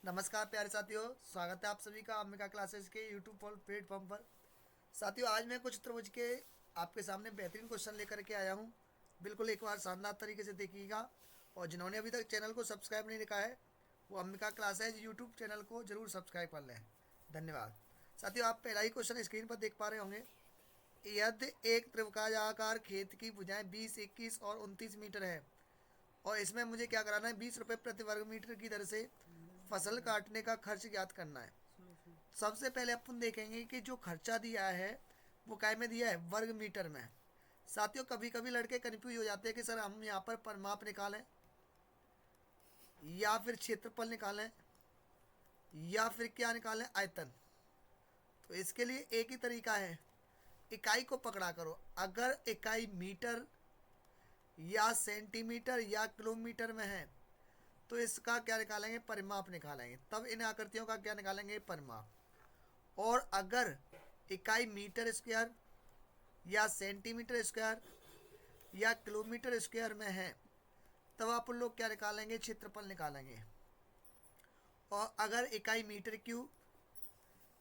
नमस्कार प्यारे साथियों, स्वागत है आप सभी का अम्बिका क्लासेस के यूट्यूब प्लेटफॉर्म पर। साथियों, आज मैं कुछ त्रिभुज के आपके सामने बेहतरीन क्वेश्चन लेकर के आया हूं। बिल्कुल एक बार शानदार तरीके से देखिएगा। और जिन्होंने अभी तक चैनल को सब्सक्राइब नहीं किया है वो अम्बिका क्लासेस यूट्यूब चैनल को जरूर सब्सक्राइब कर लें। धन्यवाद। साथियों, आप पहला ही क्वेश्चन स्क्रीन पर देख पा रहे होंगे। यदि एक त्रिभुजाकार खेत की भुजाएं 20, 21 और 29 मीटर है और इसमें मुझे क्या कराना है, 20 रुपये प्रति वर्ग मीटर की दर से फसल काटने का खर्च ज्ञात करना है। सबसे पहले अपन देखेंगे कि जो खर्चा दिया है वो काय में दिया है, वर्ग मीटर में। साथियों, कभी कभी लड़के कंफ्यूज हो जाते हैं कि सर हम यहाँ पर परिमाप निकालें या फिर क्षेत्रफल निकालें या फिर क्या निकालें, आयतन। तो इसके लिए एक ही तरीका है, इकाई को पकड़ा करो। अगर इकाई मीटर या सेंटीमीटर या किलोमीटर में है तो इसका क्या निकालेंगे, परिमाप निकालेंगे। तब इन आकृतियों का क्या निकालेंगे, परिमाप। और अगर इकाई मीटर स्क्वायर या सेंटीमीटर स्क्वायर या किलोमीटर स्क्वायर में है तब आप लोग क्या निकालेंगे, क्षेत्रफल निकालेंगे। और अगर इकाई मीटर क्यूब,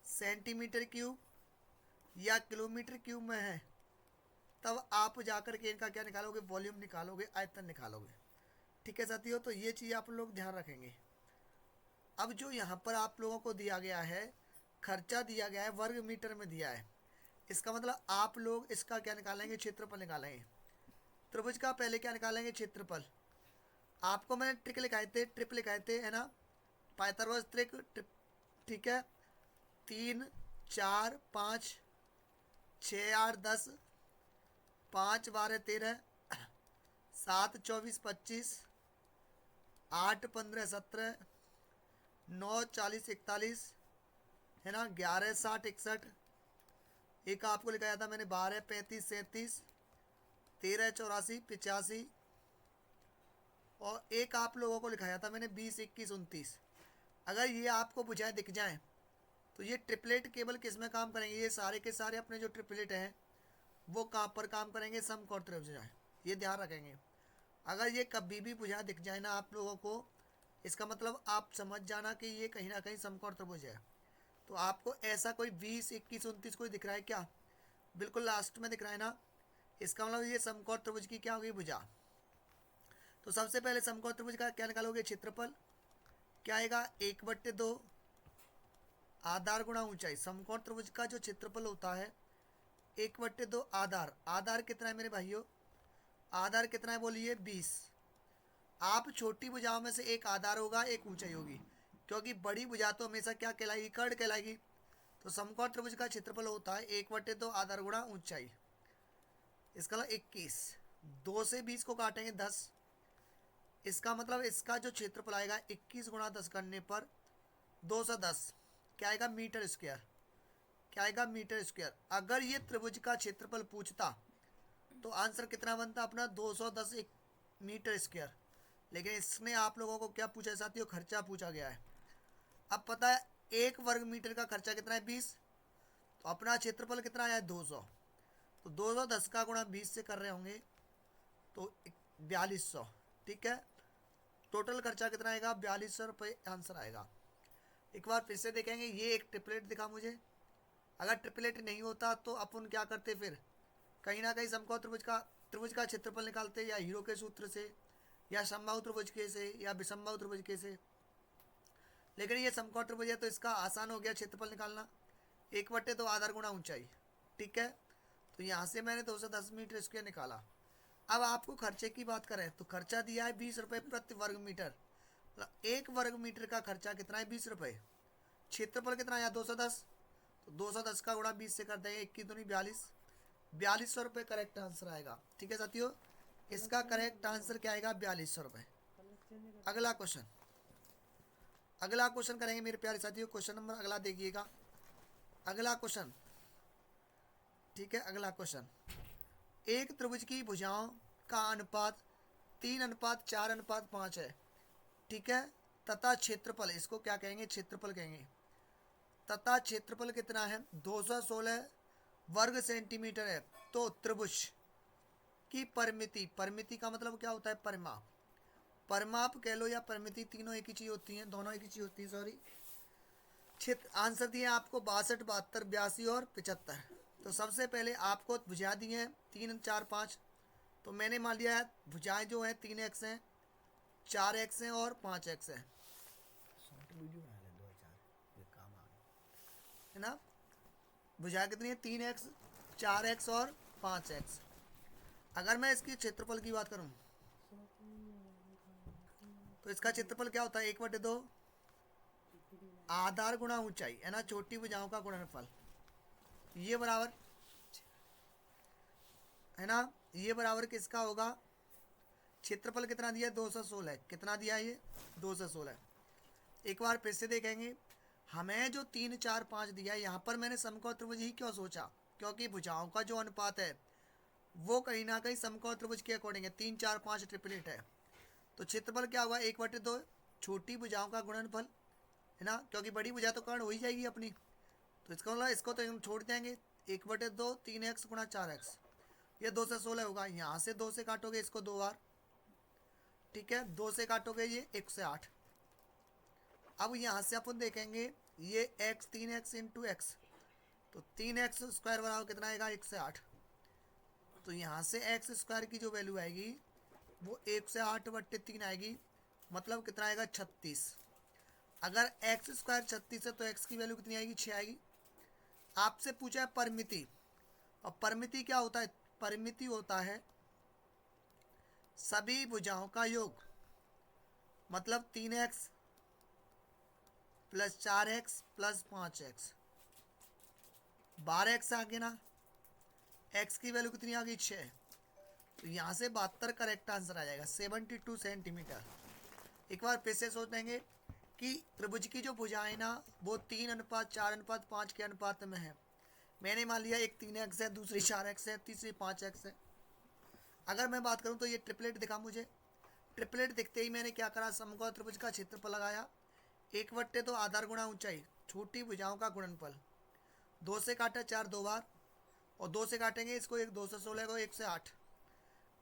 सेंटीमीटर क्यूब या किलोमीटर क्यूब में है तब आप जाकर के इनका क्या निकालोगे, वॉल्यूम निकालोगे, आयतन निकालोगे। ठीक है साथियों, तो ये चीज़ आप लोग ध्यान रखेंगे। अब जो यहाँ पर आप लोगों को दिया गया है, खर्चा दिया गया है वर्ग मीटर में दिया है, इसका मतलब आप लोग इसका क्या निकालेंगे, क्षेत्रफल निकालेंगे। त्रिभुज का पहले क्या निकालेंगे, क्षेत्रफल। आपको मैंने ट्रिक लिखाए थे, है ना, पाइथागोरस ट्रिक। ठीक है, 3, 4, 5, 6, 8, 10, 5, 12, 13, 7, 24, 25, 8, 15, 17, 9, 40, 41, है ना, 11, 60, 61। एक आपको लिखाया था मैंने 12, 35, 37, 13, 84, 85। और एक आप लोगों को लिखाया था मैंने 20, 21, 29। अगर ये आपको बुझाए दिख जाए तो ये ट्रिपलेट केवल किस में काम करेंगे, ये सारे के सारे अपने जो ट्रिपलेट हैं वो कहाँ पर काम करेंगे, समकोण त्रिभुज। ये ध्यान रखेंगे। अगर ये कभी भी बुझाए दिख जाए ना आप लोगों को, इसका मतलब आप समझ जाना कि ये कहीं ना कहीं समकोण त्रिभुज है। तो आपको ऐसा कोई 20, 21, 29 कोई दिख रहा है क्या, बिल्कुल लास्ट में दिख रहा है ना, इसका मतलब ये समकोण त्रिभुज की क्या होगी, भुजा। तो सबसे पहले समकोण त्रिभुज का क्या निकालोगे, क्षेत्रफल। क्या आएगा, 1/2 आधार गुणा ऊंचाई। समकोण त्रिभुज का जो क्षेत्रफल होता है 1/2 आधार। आधार कितना है मेरे भाइयों, आधार कितना है बोलिए, 20। आप छोटी भुजाओं में से एक आधार होगा, एक ऊंचाई होगी, क्योंकि बड़ी भुजा तो हमेशा क्या कहलाएगी, कर्ण कहलाएगी। तो समकोण त्रिभुज का क्षेत्रफल होता है 1/2 आधार गुणा ऊंचाई। इसका मतलब 21। 2 से 20 को काटेंगे 10। इसका मतलब इसका जो क्षेत्रफल आएगा 21 गुणा 10 करने पर 210। क्या आएगा, मीटर स्क्वायर। क्या आएगा, मीटर स्क्वायर। अगर ये त्रिभुज का क्षेत्रफल पूछता तो आंसर कितना बनता अपना, 210 मीटर स्क्वायर। लेकिन इसने आप लोगों को क्या पूछा है साथियों, खर्चा पूछा गया है। अब पता है एक वर्ग मीटर का खर्चा कितना है, 20। तो अपना क्षेत्रफल कितना आया है, 200। तो 210 का गुणा 20 से कर रहे होंगे तो 4200। ठीक है, टोटल खर्चा कितना आएगा, 4200 रुपये आंसर आएगा। एक बार फिर से देखेंगे, ये एक ट्रिपलेट दिखा मुझे। अगर ट्रिपलेट नहीं होता तो अपन क्या करते, फिर कहीं ना कहीं समकोण त्रिभुज का क्षेत्रफल निकालते, या हीरो के सूत्र से, या समबाहु त्रिभुज के से, या विषमबाहु त्रिभुज के से। लेकिन ये समकोण त्रिभुज है तो इसका आसान हो गया क्षेत्रफल निकालना, 1/2 आधार गुणा ऊंचाई। ठीक है, तो यहाँ से मैंने 210 मीटर स्क्वायर निकाला। अब आपको खर्चे की बात करें तो खर्चा दिया है 20 रुपये प्रति वर्ग मीटर। मतलब एक वर्ग मीटर का खर्चा कितना है, 20 रुपये। क्षेत्रफल कितना आया, 210। तो 210 का गुणा 20 से कर देंगे, 21 दूनी 42। 4200 रुपये करेक्ट आंसर आएगा। ठीक है साथियों, इसका करेक्ट आंसर क्या आएगा, 4200 रुपये। अगला क्वेश्चन, अगला क्वेश्चन करेंगे मेरे प्यारे साथियों। क्वेश्चन नंबर अगला देखिएगा, अगला क्वेश्चन। ठीक है, अगला क्वेश्चन। एक त्रिभुज की भुजाओं का अनुपात 3:4:5 है। ठीक है, तथा क्षेत्रफल, इसको क्या कहेंगे, क्षेत्रफल कहेंगे। तथा क्षेत्रफल कितना है, 216 वर्ग सेंटीमीटर है। तो त्रिभुज की परिमिति, परिमिति का मतलब क्या होता है, परिमाप। परिमाप कह लो या परिमिति, तीनों एक ही चीज होती हैं, दोनों एक ही चीज होती है, सॉरी। क्षेत्र आंसर दिए आपको 62, 72, 82 और 75। तो सबसे पहले आपको भुजा दिए हैं 3, 4, 5। तो मैंने मान लिया है भुजाएं जो है 3x हैं, 4x हैं और 5x है है ना। भुजाएं कितनी है? 3x, 4x और 5x। अगर मैं इसकी क्षेत्रफल की बात करूं तो इसका क्षेत्रफल क्या होता है? 1/2 आधार गुणा ऊंचाई, है ना, छोटी भुजाओं का गुणनफल। ये बराबर, है ना, ये बराबर किसका होगा? क्षेत्रफल कितना दिया है? 216। कितना दिया है ये? 216। एक बार फिर से देखेंगे, हमें जो 3, 4, 5 दिया है, यहाँ पर मैंने समकोण त्रिभुज ही क्यों सोचा? क्योंकि भुजाओं का जो अनुपात है वो कहीं ना कहीं समकोण त्रिभुज के अकॉर्डिंग है। 3, 4, 5 ट्रिपलेट है। तो क्षेत्रफल क्या होगा? 1/2 छोटी भुजाओं का गुणनफल, है ना, क्योंकि बड़ी भुजा तो कर्ण हो ही जाएगी अपनी। तो इसका मतलब इसको तो हम छोड़ देंगे। 1/2 3x गुणा 4x, ये 216 होगा। यहाँ से 2 से काटोगे इसको 2 बार, ठीक है, 2 से काटोगे ये 1 से 8। अब यहाँ से अपन देखेंगे ये x 3x इंटू एक्स, तो 3x स्क्वायर बराबर कितना आएगा? 1 से 8। तो यहाँ से x स्क्वायर की जो वैल्यू आएगी वो 1 से 8/3 आएगी, मतलब कितना आएगा? 36। अगर x स्क्वायर 36 है तो x की वैल्यू कितनी आएगी? 6 आएगी। आपसे पूछा है परिमिति, और परिमिति क्या होता है? परिमिति होता है सभी भुजाओं का योग, मतलब 3x plus 4x plus 5x। 12x आ गया ना, x की वैल्यू कितनी आ गई? 6। तो यहाँ से 72 करेक्ट आंसर आ जाएगा, 72 सेंटीमीटर। एक बार फिर से सोच लेंगे कि त्रिभुज की जो भुजाएं ना वो 3:4:5 के अनुपात में है। मैंने मान लिया एक 3x है, दूसरी 4x है, तीसरी 5x है। अगर मैं बात करूं तो ये ट्रिपलेट दिखा मुझे। ट्रिपलेट दिखते ही मैंने क्या करा? समकोण त्रिभुज का क्षेत्रफल लगाया, 1/2 आधार गुणा ऊंचाई, छोटी भुजाओं का गुणनफल। 2 से काटा 4 2 बार, और 2 से काटेंगे इसको 216 को 1 से 8।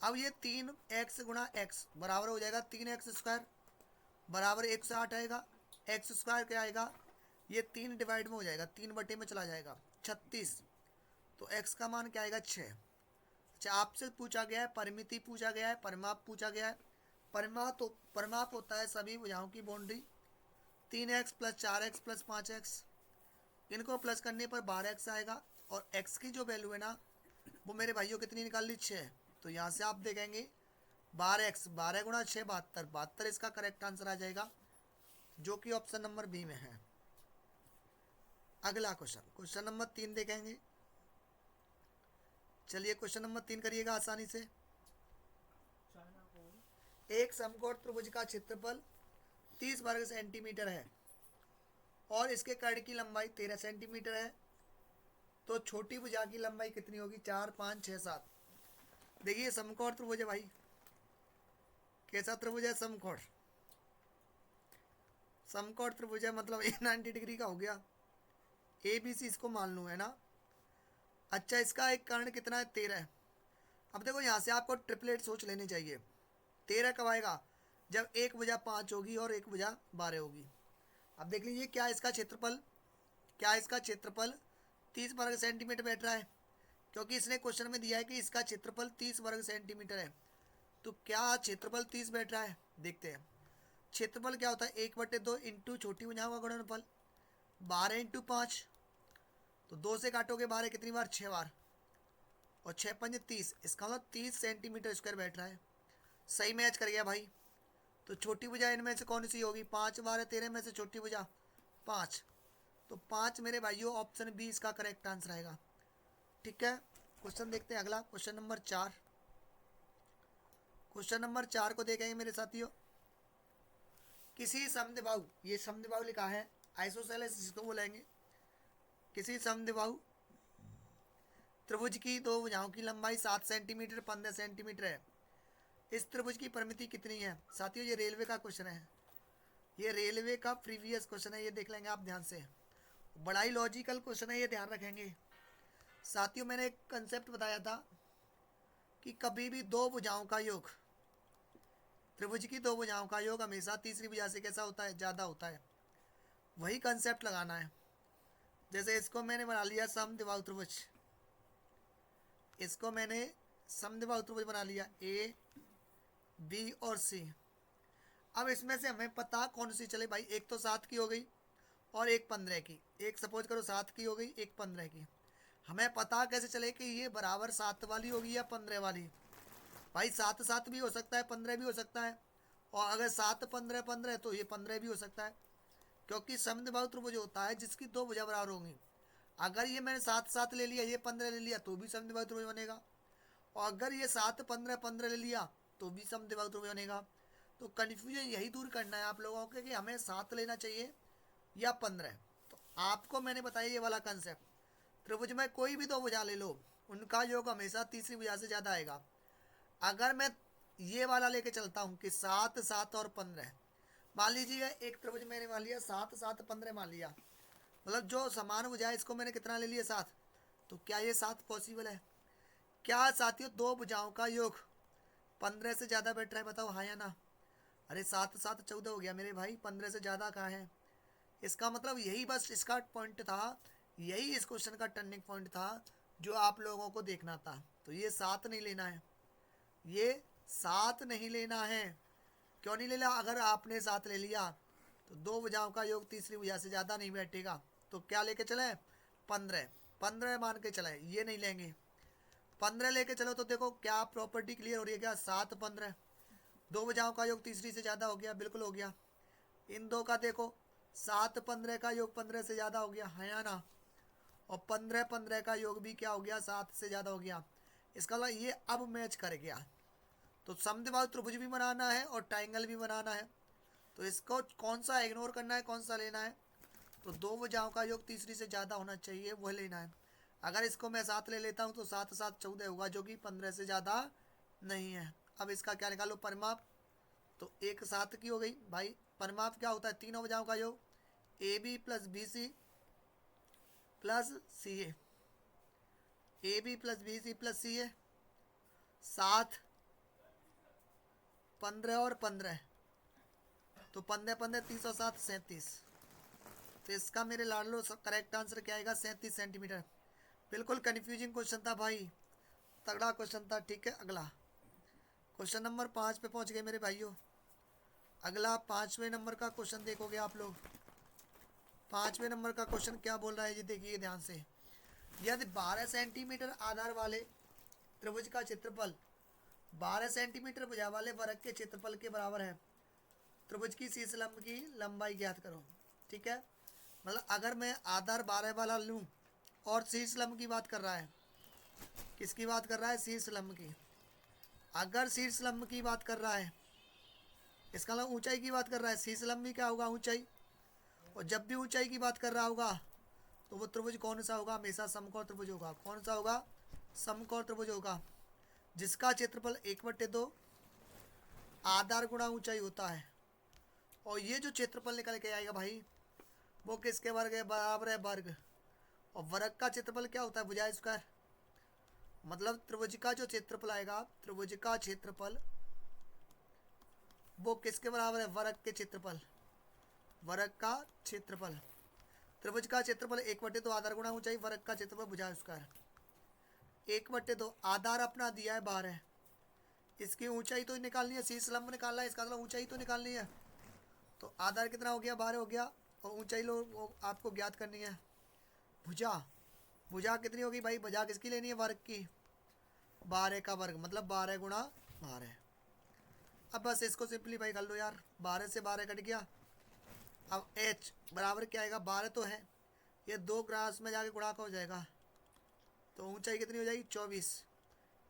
अब ये 3x गुणा x बराबर हो जाएगा 3x स्क्वायर बराबर 1 से 8 आएगा। x स्क्वायर क्या आएगा? ये 3 डिवाइड में हो जाएगा, 3/में चला जाएगा, 36। तो x का मान क्या आएगा? 6। अच्छा, आपसे पूछा गया है परिमिति, पूछा गया है परिमाप, पूछा गया है। परिमाप होता है सभी भुजाओं की boundary, 3x plus 4x plus 5x। इनको प्लस करने पर 12x आएगा, और x की जो वैल्यू है ना वो मेरे भाइयों कितनी निकाल ली? 6। तो यहाँ से आप देखेंगे 12x, 12 गुणा 6 72, 72 इसका करेक्ट आंसर आ जाएगा, जो कि ऑप्शन नंबर बी में है। अगला क्वेश्चन, क्वेश्चन नंबर 3 देखेंगे। चलिए क्वेश्चन नंबर 3 करिएगा आसानी से। एक समकोण त्रिभुज का क्षेत्रफल 30 वर्ग सेंटीमीटर है और इसके कर्ण की लंबाई 13 सेंटीमीटर है। तो छोटी भुजा की लंबाई कितनी होगी? 4, 5, 6, 7। देखिए समकोण त्रिभुज है भाई। कैसा त्रिभुज है? समकोण। समकोण त्रिभुज है मतलब 90 डिग्री का हो गया। ABC इसको मान लूँ, है ना। अच्छा, इसका एक कर्ण कितना है? 13। अब देखो यहाँ से आपको ट्रिपलेट सोच लेनी चाहिए। 13 कब आएगा? जब एक भुजा 5 होगी और एक भुजा 12 होगी। अब देख लीजिए क्या इसका क्षेत्रफल, क्या इसका क्षेत्रफल 30 वर्ग सेंटीमीटर बैठ रहा है, क्योंकि इसने क्वेश्चन में दिया है कि इसका क्षेत्रफल 30 वर्ग सेंटीमीटर है। तो क्या क्षेत्रफल 30 बैठ रहा है? देखते हैं। क्षेत्रफल क्या होता है? 1/2 इंटू छोटी भुजाओं का गुणनफल, 12 इंटू 5। तो 2 से काटोगे 12 कितनी बार? 6 बार, और 6 पंजे 30, इसका मतलब 30 सेंटीमीटर स्क्वायर बैठ रहा है। सही मैच कर गया भाई। तो छोटी भुजा इनमें से कौन सी होगी? 5 12 13 में से छोटी भुजा 5। तो 5 मेरे भाइयों ऑप्शन बी इसका करेक्ट आंसर आएगा। ठीक है, क्वेश्चन देखते हैं अगला, क्वेश्चन नंबर 4। क्वेश्चन नंबर 4 को देखेंगे मेरे साथियों। किसी समद्विबाहु, ये समद्विबाहु लिखा है, आइसोसेलेस जिसको बोलेंगे, किसी समद्विबाहु त्रिभुज की दो भुजाओं की लंबाई 7 सेंटीमीटर 15 सेंटीमीटर है। इस त्रिभुज की परिमिति कितनी है? साथियों ये रेलवे का क्वेश्चन है, ये रेलवे का प्रीवियस क्वेश्चन है, ये देख लेंगे आप ध्यान से। बड़ा ही लॉजिकल क्वेश्चन है, ये ध्यान रखेंगे साथियों। मैंने एक कंसेप्ट बताया था कि कभी भी दो भुजाओं का योग त्रिभुज की दो भुजाओं का योग हमेशा तीसरी भुजा से कैसा होता है, ज़्यादा होता है। वही कंसेप्ट लगाना है। जैसे इसको मैंने बना लिया समद्विबाहु त्रिभुज, इसको मैंने समद्विबाहु त्रिभुज बना लिया, ए बी और सी। अब इसमें से हमें पता कौन सी चले भाई, एक तो 7 की हो गई और एक 15 की। एक सपोज करो 7 की हो गई, एक 15 की। हमें पता कैसे चले कि ये बराबर 7 वाली होगी या 15 वाली? भाई 7 7 भी हो सकता है, 15 भी हो सकता है, और अगर 7 15 15 तो ये 15 भी हो सकता है, क्योंकि समद्विबाहु त्रिभुज होता है जिसकी दो भुजा बराबर होंगी। अगर ये मैंने 7 7 ले लिया, ये 15 ले लिया, तो भी समद्विबाहु त्रिभुज बनेगा। और अगर ये 7 15 15 ले लिया तो भी समद्विबाहु त्रिभुज बनेगा। तो कन्फ्यूजन यही दूर करना है आप लोगों के कि हमें 7 लेना चाहिए या 15। तो आपको मैंने बताया ये वाला कंसेप्ट, त्रिभुज में कोई भी दो भुजा ले लो, उनका योग हमेशा तीसरी भुजा से ज़्यादा आएगा। अगर मैं ये वाला लेके चलता हूँ कि 7 7 और 15, मान लीजिए एक त्रिभुज मैंने मान लिया 7 7 15 मान लिया, मतलब जो समान भुजा है इसको मैंने कितना ले लिया, 7। तो क्या ये 7 पॉसिबल है? क्या साथियों दो भुजाओं का योग 15 से ज़्यादा बैठ रहा है? बताओ हाँ या ना। अरे 7 7 14 हो गया मेरे भाई, 15 से ज़्यादा कहाँ है? इसका मतलब यही बस इसका पॉइंट था, यही इस क्वेश्चन का टर्निंग पॉइंट था जो आप लोगों को देखना था। तो ये 7 नहीं लेना है, ये 7 नहीं लेना है। क्यों नहीं लेना? अगर आपने 7 ले लिया तो दो भुजाओं का योग तीसरी भुजा से ज़्यादा नहीं बैठेगा। तो क्या लेके चले? 15 15 मान के चले, ये नहीं लेंगे। 15 लेके चलो तो देखो क्या प्रॉपर्टी क्लियर हो रही है क्या? 7 15 दो भुजाओं का योग तीसरी से ज़्यादा हो गया, बिल्कुल हो गया। इन दो का देखो 7 15 का योग 15 से ज़्यादा हो गया, है या ना? और 15 15 का योग भी क्या हो गया? 7 से ज़्यादा हो गया। इसका मतलब ये अब मैच कर गया। तो समद्विबाहु त्रिभुज भी बनाना है और ट्रायंगल भी बनाना है। तो इसको कौन सा इग्नोर करना है, कौन सा लेना है? तो दो भुजाओं का योग तीसरी से ज़्यादा होना चाहिए, वह लेना है। अगर इसको मैं 7 ले लेता हूँ तो 7 7 14 होगा, जो कि 15 से ज़्यादा नहीं है। अब इसका क्या निकालो? परिमाप। तो एक 7 की हो गई भाई। परिमाप क्या होता है? तीनों भुजाओं का योग, A B plus B C plus C A B plus B C plus C A. 7 15 और 15, तो 15 15 30 और 7 37। तो इसका मेरे लाडलो करेक्ट आंसर क्या आएगा? 37 सेंटीमीटर। बिल्कुल कन्फ्यूजिंग क्वेश्चन था भाई, तगड़ा क्वेश्चन था। ठीक है, अगला क्वेश्चन नंबर 5 पे पहुंच गए मेरे भाइयों। अगला 5वें नंबर का क्वेश्चन देखोगे आप लोग। 5वें नंबर का क्वेश्चन क्या बोल रहा है, ये देखिए ध्यान से। यदि 12 सेंटीमीटर आधार वाले त्रिभुज का क्षेत्रफल 12 सेंटीमीटर भुजा वाले वर्ग के क्षेत्रफल के बराबर है, त्रिभुज की शीर्ष लंब की लंबाई ज्ञात करो। ठीक है, मतलब अगर मैं आधार 12 वाला लूँ और शीर्ष लंब की बात कर रहा है, किसकी बात कर रहा है? शीर्ष लंब की। अगर शीर्ष लंब की बात कर रहा है, इसका मतलब ऊंचाई की बात कर रहा है। शीर्ष लंब भी क्या होगा? ऊंचाई। और जब भी ऊंचाई की बात कर रहा होगा तो वो त्रिभुज कौन सा होगा? हमेशा समकोण त्रिभुज होगा। कौन सा होगा? समकोण त्रिभुज होगा, जिसका क्षेत्रफल 1/2 आधार गुणा ऊंचाई होता है। और ये जो क्षेत्रफल निकल के आएगा भाई, वो किसके वर्ग है? बराबर है वर्ग। और वर्ग का क्षेत्रफल क्या होता है? भुजा स्क्वायर। मतलब त्रिभुज का जो क्षेत्रफल आएगा, त्रिभुज का क्षेत्रफल वो किसके बराबर है? वर्ग के क्षेत्रफल। वर्ग का क्षेत्रफल, त्रिभुज का क्षेत्रफल 1/2 आधार गुणा ऊंचाई, वर्ग का क्षेत्रफल भुजा स्क्वायर। 1/2 आधार अपना दिया है 12, इसकी ऊंचाई तो निकालनी है, शीर्ष लंब निकालना है, इसका मतलब ऊंचाई तो निकालनी है। तो आधार कितना हो गया? 12 हो गया। और ऊंचाई लो आपको ज्ञात करनी है। भुजा, भुजा कितनी होगी भाई? भुजा किसकी लेनी है? वर्ग की। 12 का वर्ग मतलब 12 गुणा 12। अब बस इसको सिंपलीफाई कर लो यार, 12 से 12 कट गया। अब h बराबर क्या आएगा? 12 तो है, ये 2 ग्रास में जाके गुणा का हो जाएगा। तो ऊंचाई कितनी हो जाएगी?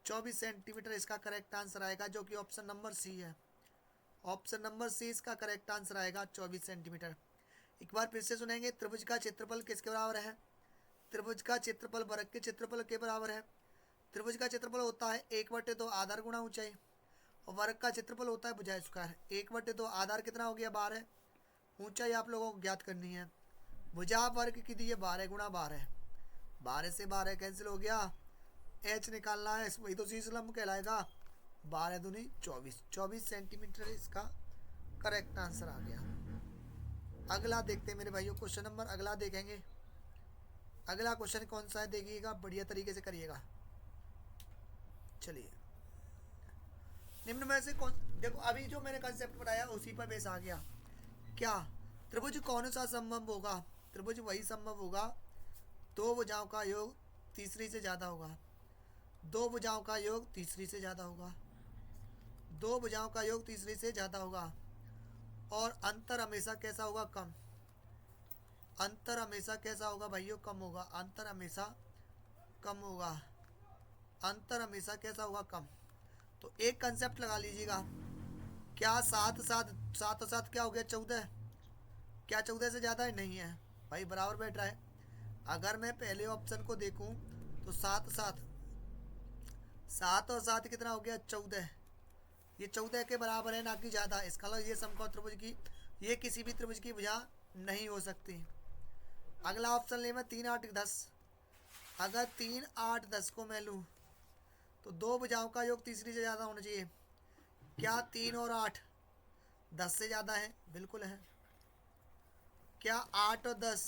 24 सेंटीमीटर इसका करेक्ट आंसर आएगा, जो कि ऑप्शन नंबर सी है। ऑप्शन नंबर सी इसका करेक्ट आंसर आएगा, 24 सेंटीमीटर। एक बार फिर से सुनेंगे। त्रिभुज का क्षेत्रफल किसके बराबर है? त्रिभुज का क्षेत्रफल वर्ग के क्षेत्रफल के बराबर है। त्रिभुज का क्षेत्रफल होता है 1/2 आधार गुणा ऊंचाई, और वर्ग का क्षेत्रफल होता है भुजा स्क्वायर। 1/2 आधार कितना हो गया? 12। ऊंचाई आप लोगों को ज्ञात करनी है। भुजा वर्ग की दी है 12 गुणा 12, 12 से 12 कैंसिल हो गया। एच निकालना है, वही तो शीर्ष लंब कहलाएगा। 12 दूनी 24, 24 सेंटीमीटर इसका करेक्ट आंसर आ गया। अगला देखते हैं मेरे भाइयों, क्वेश्चन नंबर अगला देखेंगे। अगला क्वेश्चन कौन सा है देखिएगा, बढ़िया तरीके से करिएगा। चलिए, निम्न में से कौन, देखो अभी जो मैंने कंसेप्ट बताया उसी पर बेस आ गया। क्या त्रिभुज कौन सा संभव होगा? त्रिभुज वही संभव होगा दो भुजाओं का योग तीसरी से ज़्यादा होगा। दो भुजाओं का योग तीसरी से ज़्यादा होगा। दो भुजाओं का योग तीसरी से ज़्यादा होगा। और अंतर हमेशा कैसा होगा? कम। अंतर हमेशा कैसा होगा भाइयों? कम होगा। अंतर हमेशा कम होगा। अंतर हमेशा कैसा होगा? कम। तो एक कंसेप्ट लगा लीजिएगा, क्या सात सात सात और सात क्या हो गया? 14। क्या 14 से ज़्यादा है? नहीं है भाई, बराबर बैठ रहा है। अगर मैं पहले ऑप्शन को देखूं तो सात सात, सात और सात कितना हो गया? 14। ये 14 के बराबर है, ना कि ज़्यादा। इसका मतलब ये समकोण त्रिभुज की, ये किसी भी त्रिभुज की भुजा नहीं हो सकती। अगला ऑप्शन ले मैं 3 8 10। अगर 3 8 10 को मैं लूँ तो दो भुजाओं का योग तीसरी से ज़्यादा होना चाहिए। क्या 3 और 8 10 से ज़्यादा है? बिल्कुल है। क्या 8 और 10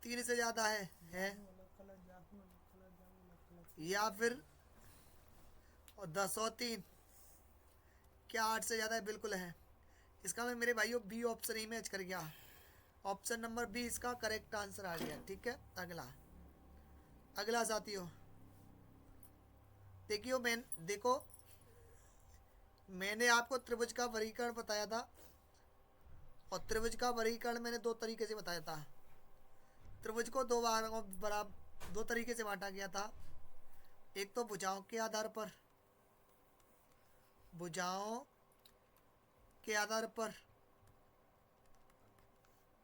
3 से ज़्यादा है? या फिर और 10 और 3 क्या 8 से ज़्यादा है? बिल्कुल है। इसका मैं मेरे भाइयों बी ऑप्शन ही मैच कर गया। ऑप्शन नंबर बी इसका करेक्ट आंसर आ गया। ठीक है, अगला अगला साथियों देखियो, देखो मैंने आपको त्रिभुज का वर्गीकरण बताया था, और त्रिभुज का वर्गीकरण मैंने दो तरीके से बताया था। त्रिभुज को दो भागों बराबर दो तरीके से बांटा गया था। एक तो भुजाओं के आधार पर, भुजाओं के आधार पर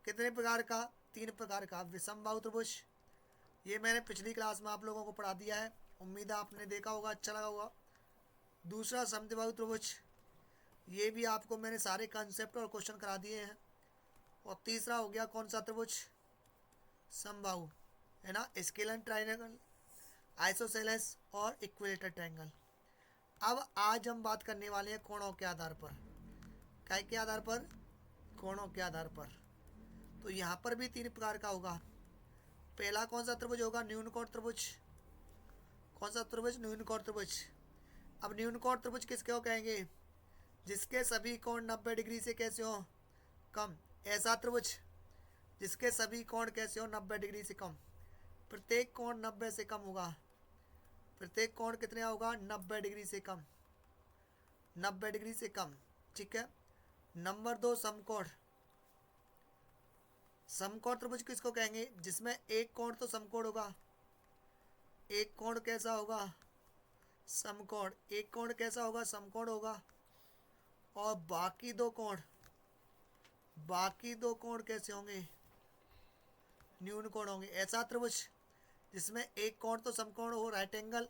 कितने प्रकार का? 3 प्रकार का। विषमबाहु त्रिभुज, ये मैंने पिछली क्लास में आप लोगों को पढ़ा दिया है, उम्मीद है आपने देखा होगा, अच्छा लगा होगा। दूसरा समद्विबाहु त्रिभुज, ये भी आपको मैंने सारे कंसेप्ट और क्वेश्चन करा दिए हैं। और तीसरा हो गया कौन सा त्रिभुज? समबाहु, है ना, स्केलन ट्राइंगल, आइसोसेलेस और इक्विलेटरल ट्रायंगल। अब आज हम बात करने वाले हैं कोणों के आधार पर। काय के आधार पर? कोणों के आधार पर। तो यहाँ पर भी 3 प्रकार का होगा। पहला कौन सा त्रिभुज होगा? न्यून कोण त्रिभुज। कौन सा त्रिभुज? न्यून कोण त्रिभुज। अब न्यून कोण त्रिभुज किसके हो कहेंगे? जिसके सभी कोण 90 डिग्री से कैसे हो? कम। ऐसा त्रिभुज जिसके सभी कोण कैसे हो? 90 डिग्री से कम। प्रत्येक कोण 90 से कम होगा। प्रत्येक कोण कितने होगा? 90 डिग्री से कम। 90 डिग्री से कम। ठीक है। नंबर 2 समकोण। समकोण त्रिभुज किसको कहेंगे? जिसमें एक कोण तो समकोण होगा। एक कोण कैसा होगा? समकोण। एक कोण कैसा होगा? समकोण होगा। और बाकी दो कोण, बाकी दो कोण कैसे होंगे? न्यून कोण होंगे। ऐसा त्रिभुज जिसमें एक कोण तो समकोण हो, राइट एंगल,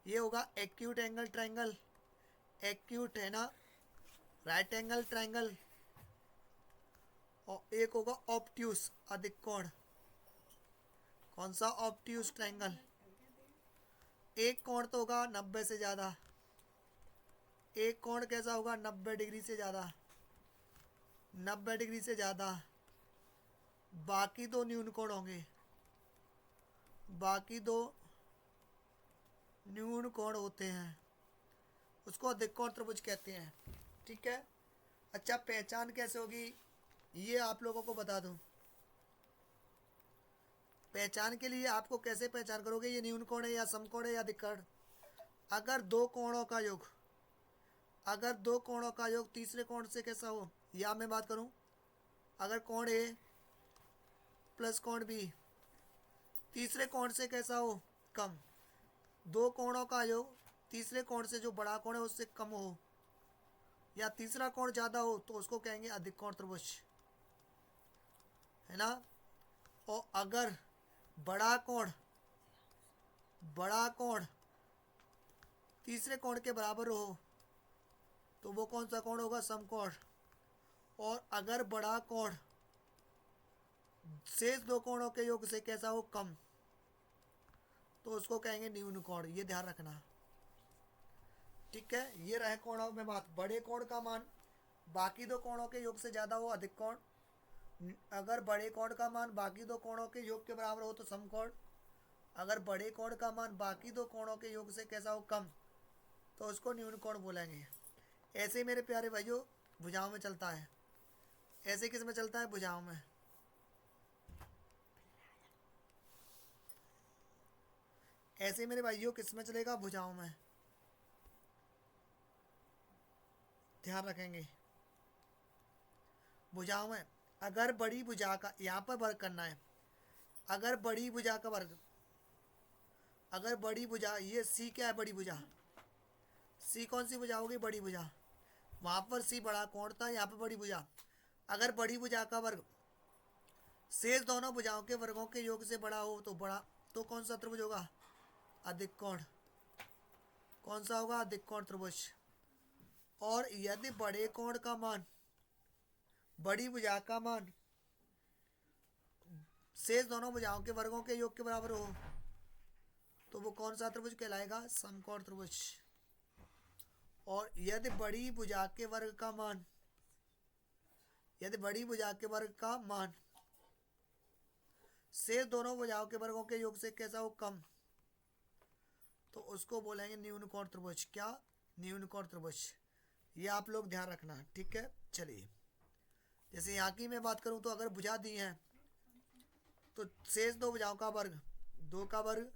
ये होगा एक्यूट एंगल ट्रायंगल। एक्यूट है ना, राइट एंगल ट्रायंगल। और एक होगा ऑब्ट्यूस, अधिक कोण। कौन सा? Obtuse triangle. एक कोण तो होगा 90 से ज़्यादा। एक कोण कैसा होगा? 90 डिग्री से ज़्यादा। 90 डिग्री से ज़्यादा। बाकी दो न्यून कोण होंगे। बाकी दो न्यून कोण होते हैं, उसको अधिक कोण त्रिभुज कहते हैं। ठीक है। अच्छा, पहचान कैसे होगी ये आप लोगों को बता दूं। पहचान के लिए आपको कैसे पहचान करोगे ये न्यून कोण है या समकोण है या अधिक कोण? अगर दो कोणों का योग, अगर दो कोणों का योग तीसरे कोण से कैसा हो, या मैं बात करूं, अगर कोण ए प्लस कोण बी तीसरे कोण से कैसा हो? कम। दो कोणों का योग तीसरे कोण से जो बड़ा कोण है उससे कम हो, या तीसरा कोण ज़्यादा हो, तो उसको कहेंगे अधिक कोण त्रिभुज, है ना। और अगर बड़ा कोण, बड़ा कोण तीसरे कोण के बराबर हो तो वो कौन सा कोण होगा? समकोण। और अगर बड़ा कोण शेष दो कोणों के योग से कैसा हो? कम, तो उसको कहेंगे न्यून कोण। ये ध्यान रखना। ठीक है, ये रहे कोणों में बात। बड़े कोण का मान बाकी दो कोणों के योग से ज्यादा हो अधिक कोण। अगर बड़े कोण का मान बाकी दो कोणों के योग के बराबर हो तो समकोण। अगर बड़े कोण का मान बाकी दो कोणों के योग से कैसा हो, कम, तो उसको न्यून कोण बोलेंगे। ऐसे ही मेरे प्यारे भाइयों भुजाओं में चलता है। ऐसे किस में चलता है, भुजाओं में। ऐसे मेरे भाइयों किस में चलेगा, भुजाओं में। ध्यान रखेंगे भुजाओं में। अगर बड़ी भुजा का यहाँ पर वर्ग करना है, अगर बड़ी भुजा का वर्ग, अगर बड़ी भुजा, ये सी क्या है, बड़ी भुजा। सी कौन सी भुजा होगी, बड़ी भुजा। वहां पर सी बड़ा कोण था, यहाँ पर बड़ी भुजा। अगर बड़ी भुजा का वर्ग शेष दोनों भुजाओं के वर्गों के योग से बड़ा हो तो बड़ा, तो कौन सा त्रिभुज होगा, अधिक कोण। कौन सा होगा, अधिक कोण त्रिभुज। और यदि बड़े कोण का मान, बड़ी भुजा का मान शेष दोनों भुजाओं के वर्गों के योग के बराबर हो तो वो कौन सा त्रिभुज कहलाएगा, समकोण त्रिभुज। और यदि बड़ी भुजा के वर्ग का मान, यदि बड़ी भुजा के वर्ग का मान शेष दोनों भुजाओं के वर्गों के योग से कैसा हो, कम, तो उसको बोलेंगे न्यून कोण त्रिभुज। क्या, न्यून कोण त्रिभुज। ये आप लोग ध्यान रखना, ठीक है। चलिए, जैसे यहाँ की मैं बात करूँ तो अगर भुजा दी है तो शेष दो भुजाओं का वर्ग, 2 का वर्ग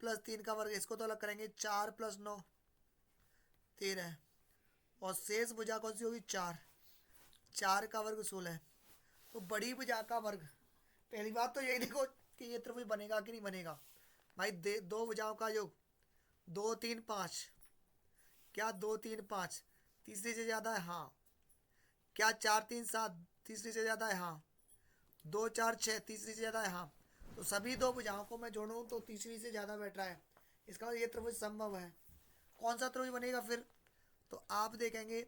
प्लस 3 का वर्ग, इसको तो अलग करेंगे, 4 + 9 13। और शेष भुजा कौन सी होगी, 4, 4 का वर्ग 16। तो बड़ी भुजा का वर्ग, पहली बात तो यही देखो कि ये त्रिभुज बनेगा कि नहीं बनेगा भाई। दो भुजाओं का योग 2 3 5, क्या 2 3 5 तीसरी से ज्यादा है, हाँ। क्या 4 3 7 तीसरी से ज्यादा है, हाँ। 2 4 6 तीसरी से ज्यादा है, हाँ। तो सभी दो भुजाओं को मैं जोड़ूं तो तीसरी से ज्यादा बैठ रहा है, इसका मतलब ये त्रिभुज संभव है। कौन सा त्रिभुज बनेगा फिर, तो आप देखेंगे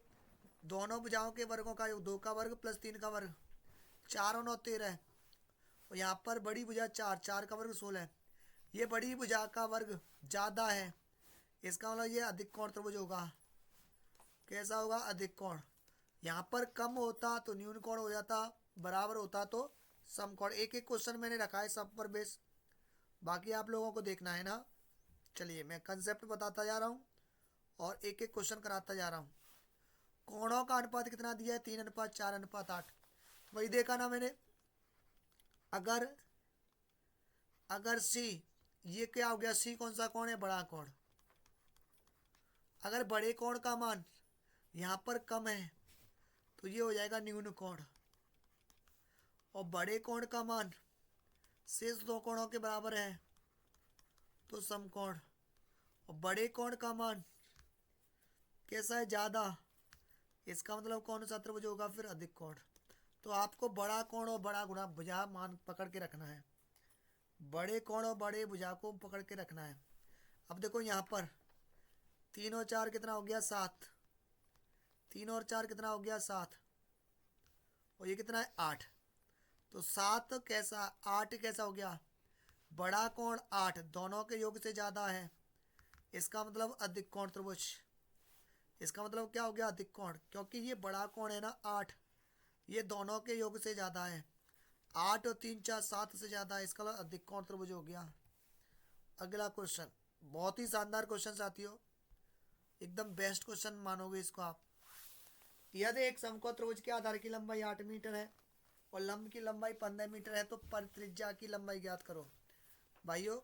दोनों भुजाओं के वर्गों का योग 2 का वर्ग प्लस 3 का वर्ग, 4 और 9 13। और यहाँ पर बड़ी भुजा 4, 4 का वर्ग 16। ये बड़ी भुजा का वर्ग ज़्यादा है, इसका मतलब ये अधिक कोण त्रिभुज होगा। कैसा होगा, अधिक कोण। यहाँ पर कम होता तो न्यून कोण हो जाता, बराबर होता तो समकोण। एक एक क्वेश्चन मैंने रखा है सब पर बेस, बाकी आप लोगों को देखना है ना। चलिए मैं कंसेप्ट बताता जा रहा हूँ और एक एक क्वेश्चन कराता जा रहा हूँ। कोणों का अनुपात कितना दिया है, 3:4:8। वही देखा ना मैंने। अगर अगर सी, ये क्या हो गया, सी कौन सा कोण है, बड़ा कोण। अगर बड़े कोण का मान यहाँ पर कम है तो ये हो जाएगा न्यून कोण। और बड़े कोण का मान शेष दो कोणों के बराबर है तो समकोण। और बड़े कोण का मान कैसा है, ज़्यादा, इसका मतलब कौन सा त्रिभुज होगा फिर, अधिक कोण। तो आपको बड़ा कोण और बड़ा गुणा भुजा मान पकड़ के रखना है, बड़े कोण और बड़े भुजा को पकड़ के रखना है। अब देखो यहाँ पर 3 और 4 कितना हो गया, 7। 3 और 4 कितना हो गया, 7। और ये कितना है, 8। तो 7 कैसा, 8 कैसा हो गया, बड़ा कोण 8 दोनों के योग से ज़्यादा है, इसका मतलब अधिक कोण त्रिभुज। इसका मतलब क्या हो गया, अधिक कोण, क्योंकि ये बड़ा कोण है ना 8, ये दोनों के योग से ज़्यादा है। 8 और 3 4 7 से ज़्यादा है, इसका मतलब अधिक कोण त्रिभुज हो गया। अगला क्वेश्चन बहुत ही शानदार क्वेश्चन साथियों, एकदम बेस्ट क्वेश्चन मानोगे इसको आप। यदि एक समकोण त्रिभुज के आधार की लंबाई 8 मीटर है और लंब की लंबाई 15 मीटर है तो परित्रिज्या की लंबाई ज्ञात करो। भाइयों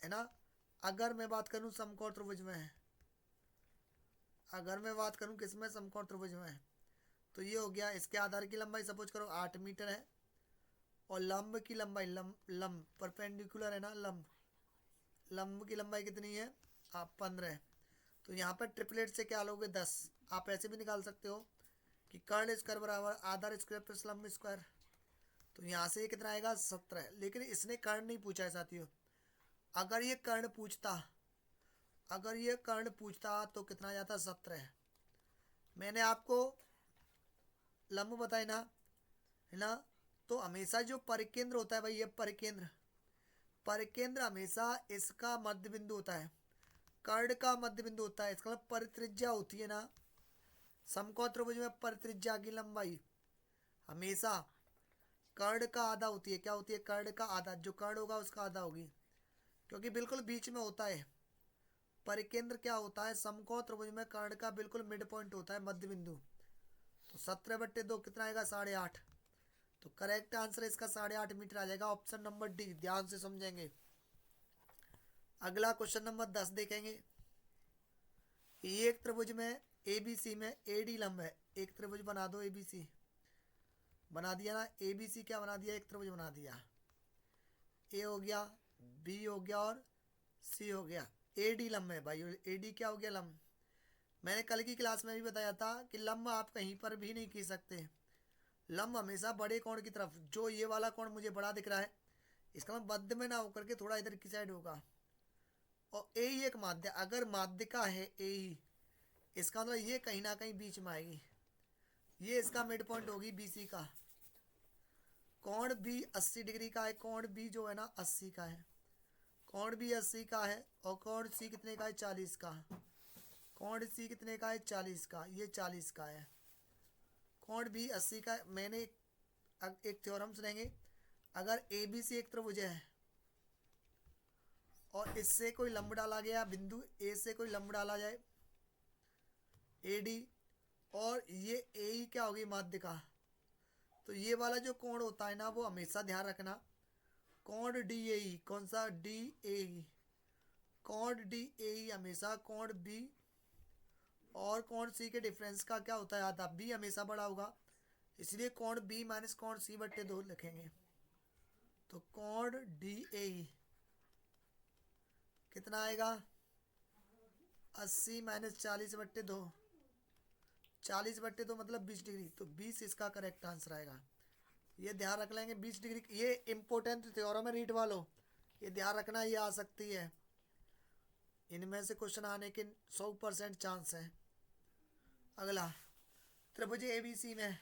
है ना, अगर मैं बात करूं समकोण त्रिभुज में है, अगर मैं बात करूं किसमें, समकोण त्रिभुज में है, तो ये हो गया। इसके आधार की लंबाई सपोज करो 8 मीटर है और लंब की लंबाई, लंब परपेंडिकुलर है ना, लंब की लंबाई कितनी है, आप 15 है। तो यहाँ पर ट्रिपलेट से क्या लोगे, 10। आप ऐसे भी निकाल सकते हो कि कर्ण स्क्वायर बराबर आधार स्क्वायर प्लस लंब स्क्वायर। तो यहाँ से ये कितना आएगा, 17। लेकिन इसने कर्ण नहीं पूछा है साथियों। अगर ये कर्ण पूछता, अगर ये कर्ण पूछता तो कितना जाता, 17। मैंने आपको लंब बताए ना, है ना। तो हमेशा जो परिकेंद्र होता है भाई, ये परिकेंद्र, परिकेंद्र हमेशा इसका मध्य बिंदु होता है। कर्ण का मध्य बिंदु होता है, इसका मतलब परित्रिज्या होती है ना, समकोण त्रिभुज में परित्रिज्या की लंबाई हमेशा कर्ण का आधा होती है। क्या होती है? कर्ण का आधा, जो कर्ण होगा उसका आधा होगी, क्योंकि बिल्कुल बीच में होता है। परिकेंद्र क्या होता है? समकोण त्रिभुज में कर्ण का बिल्कुल मिड पॉइंट होता है, मध्य बिंदु। तो 17/2 कितना आएगा? 8.5। तो करेक्ट आंसर इसका 8.5 मीटर आ जाएगा, ऑप्शन नंबर डी। ध्यान से समझेंगे। अगला क्वेश्चन नंबर 10 देखेंगे। एक त्रिभुज में एबीसी में एडी लंब है। एक त्रिभुज बना दो, एबीसी बना दिया ना। एबीसी क्या बना दिया? एक त्रिभुज बना दिया। ए हो गया, बी हो गया और सी हो गया। एडी लंब है भाई। एडी क्या हो गया? लंब। मैंने कल की क्लास में भी बताया था कि लंब आप कहीं पर भी नहीं खींच सकते। लंब हमेशा बड़े कोण की तरफ, जो ये वाला कोण मुझे बड़ा दिख रहा है, इसका मतलब मध्य में ना होकर के थोड़ा इधर की साइड होगा। और ए ही एक माध्य, अगर माध्यिका है ए ही, इसका मतलब ये कहीं ना कहीं बीच में आएगी। ये इसका मिड पॉइंट होगी बीसी का। कोण बी 80 डिग्री का है। कोण बी जो है ना 80 का है। कोण बी 80 का है और कोण सी कितने का है? 40 का। कोण सी कितने का है? 40 का। ये 40 का है। कोण बी 80 का। मैंने एक थ्योरम सुनेंगे। अगर ए बी सी एक त्रिभुज है और इससे कोई लंब डाला गया, बिंदु ए से कोई लंब डाला जाए ए डी, और ये ए ही क्या होगी? माध्यिका। तो ये वाला जो कोण होता है ना, वो हमेशा ध्यान रखना, कोण डी ए ई। कौन सा? डी ए ई। कोण डी ए ई हमेशा कोण बी और कोण सी के डिफरेंस का क्या होता है? आधा। बी हमेशा बड़ा होगा, इसलिए कोण बी माइनस कोण सी बट्टे 2 लिखेंगे। तो कोण डी ए ई कितना आएगा? 80 माइनस 40/2। 40/2 मतलब 20 डिग्री। तो 20 इसका करेक्ट आंसर आएगा। ये ध्यान रख लेंगे 20 डिग्री। ये इंपॉर्टेंट थ्योरम है, रीड वालों, ये ध्यान रखना, ये आ सकती है। इनमें से क्वेश्चन आने के 100% चांस है। अगला, त्रिभुज एबीसी में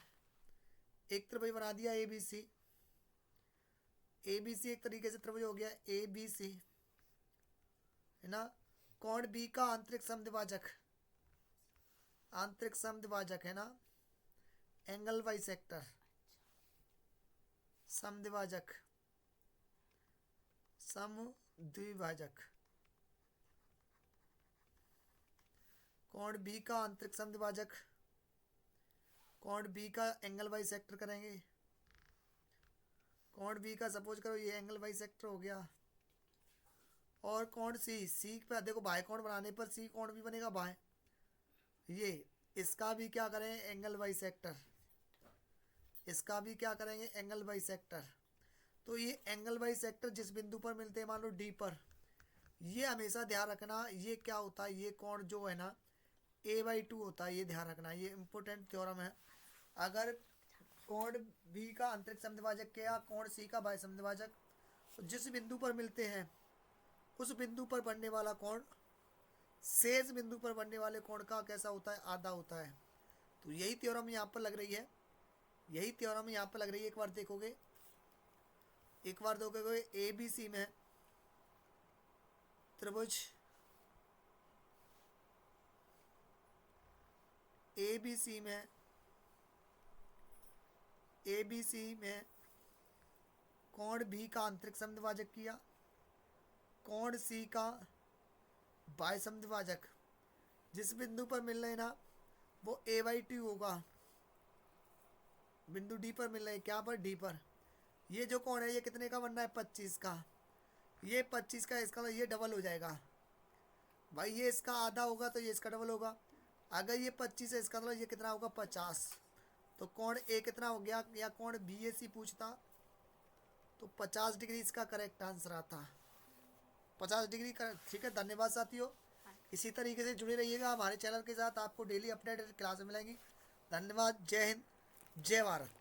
एक त्रिभुज बना दिया एबीसी। एबीसी एक तरीके से त्रिभुज हो गया एबीसी, है ना। कोण बी का आंतरिक समद्विभाजक, आंतरिक समद्विभाजक है ना, एंगल बाइसेक्टर, समद्विभाजक, समद्विभाजक। कोण बी का आंतरिक समद्विभाजक, कोण बी का एंगल बाइसेक्टर करेंगे। कोण बी का सपोज करो ये एंगल बाइसेक्टर हो गया। और कोण सी, सी पे देखो बाय कोण बनाने पर सी कोण भी बनेगा बाय। ये इसका भी क्या करें? Angle bisector. इसका भी क्या करेंगे? Angle bisector. तो ये एंगल बाइसेक्टर जिस बिंदु पर मिलते हैं, मान लो डी पर, ये हमेशा ध्यान रखना, ये क्या होता है? ये कोण जो है ना a/2 होता है। ये ध्यान रखना, ये इंपॉर्टेंट थ्योरम है। अगर कोण बी का आंतरिक समद्विभाजक क्या, कोण सी का बाह्य समद्विभाजक, तो जिस बिंदु पर मिलते हैं उस बिंदु पर बनने वाला कोण शेष बिंदु पर बनने वाले कोण का कैसा होता है? आधा होता है। तो यही थ्योरम यहाँ पर लग रही है। यही थ्योरम यहाँ पर लग रही है। एक बार देखोगे, एक बार देखोगे ए बी सी में त्रिभुज ए बी सी में, ए बी सी में कोण बी का आंतरिक समद्विभाजक किया, कोण सी का बाह्य समद्विभाजक, जिस बिंदु पर मिल रहे ना वो a/2 होगा। बिंदु डी पर मिल रहे हैं, क्या पर? डी पर। ये जो कोण है ये कितने का बनना है? 25 का। ये 25 का, इसका ये डबल हो जाएगा भाई। ये इसका आधा होगा तो ये इसका डबल होगा। अगर ये 25 है, इसका मतलब ये कितना होगा? 50। तो कोण ए कितना हो गया? या कोण बी ए सी पूछता तो 50 डिग्री इसका करेक्ट आंसर आता। 50 डिग्री का। ठीक है, धन्यवाद साथियों। इसी तरीके से जुड़े रहिएगा हमारे चैनल के साथ, आपको डेली अपडेट क्लास मिलेंगी। धन्यवाद। जय हिंद, जय भारत।